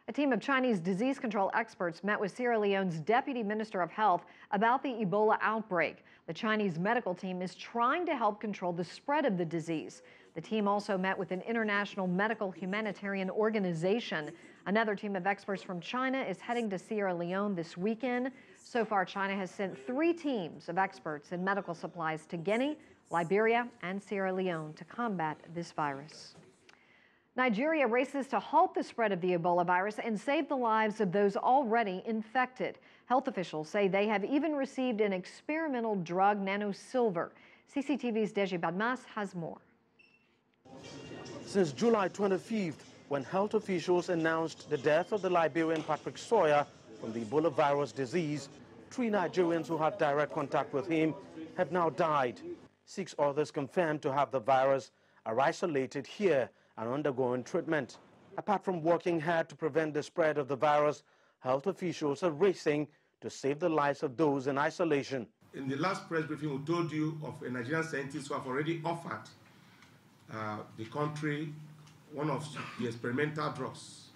A team of Chinese disease control experts met with Sierra Leone's Deputy Minister of Health about the Ebola outbreak. The Chinese medical team is trying to help control the spread of the disease. The team also met with an international medical humanitarian organization. Another team of experts from China is heading to Sierra Leone this weekend. So far, China has sent 3 teams of experts and medical supplies to Guinea, Liberia, and Sierra Leone to combat this virus. Nigeria races to halt the spread of the Ebola virus and save the lives of those already infected. Health officials say they have even received an experimental drug, nona-silver. CCTV's Deji Badmus has more. Since July 25th, when health officials announced the death of the Liberian Sawyer from the Ebola virus disease, 3 Nigerians who had direct contact with him have now died. 6 others confirmed to have the virus are isolated here and undergoing treatment. Apart from working hard to prevent the spread of the virus, health officials are racing to save the lives of those in isolation. In the last press briefing, we told you of a Nigerian scientist who have already offered the country one of the experimental drugs,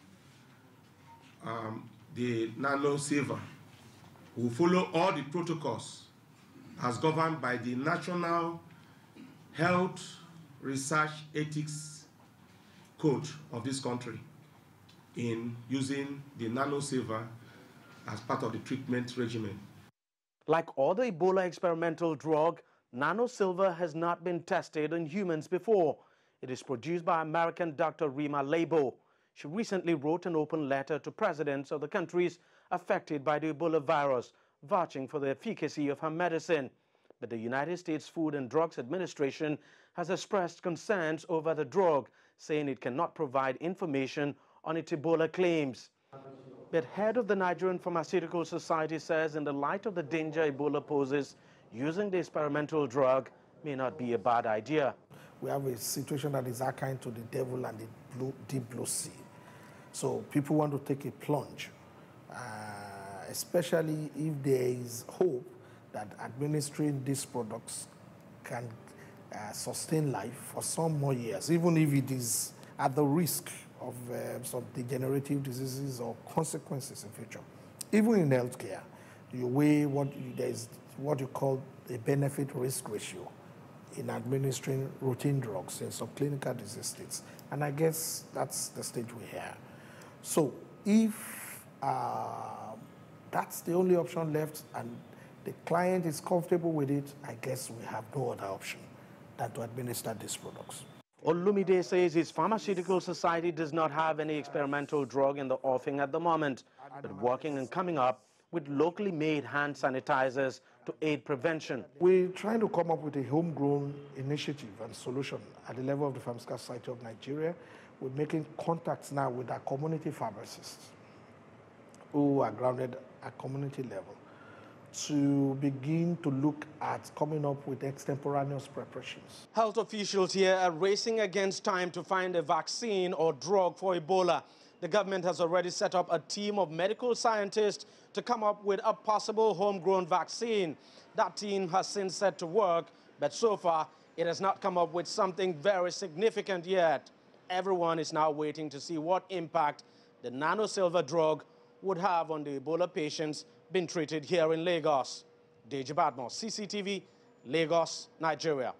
the nona-silver. We follow all the protocols as governed by the National Health Research Ethics Code of this country in using the nona-silver as part of the treatment regimen. Like all the Ebola experimental drug, nona-silver has not been tested in humans before. It is produced by American Dr. Rima Labo. She recently wrote an open letter to presidents of the countries affected by the Ebola virus, vouching for the efficacy of her medicine. But the United States Food and Drugs Administration has expressed concerns over the drug, saying it cannot provide information on its Ebola claims. But head of the Nigerian Pharmaceutical Society says in the light of the danger Ebola poses, using the experimental drug may not be a bad idea. We have a situation that is akin to the devil and the deep blue sea. So people want to take a plunge, especially if there is hope that administering these products can sustain life for some more years, even if it is at the risk of some degenerative diseases or consequences in future. Even in healthcare, you weigh there is what you call a benefit-risk ratio in administering routine drugs in some clinical disease states. And I guess that's the stage we're here. So if that's the only option left and the client is comfortable with it, I guess we have no other option than to administer these products. Olumide says his pharmaceutical society does not have any experimental drug in the offing at the moment, but working and coming up with locally made hand sanitizers to aid prevention. We're trying to come up with a homegrown initiative and solution at the level of the Pharmaceutical Society of Nigeria. We're making contacts now with our community pharmacists who are grounded at community level to begin to look at coming up with extemporaneous preparations. Health officials here are racing against time to find a vaccine or drug for Ebola. The government has already set up a team of medical scientists to come up with a possible homegrown vaccine. That team has since set to work, but so far it has not come up with something very significant yet. Everyone is now waiting to see what impact the nona-silver drug would have on the Ebola patients being treated here in Lagos. Deji, CCTV, Lagos, Nigeria.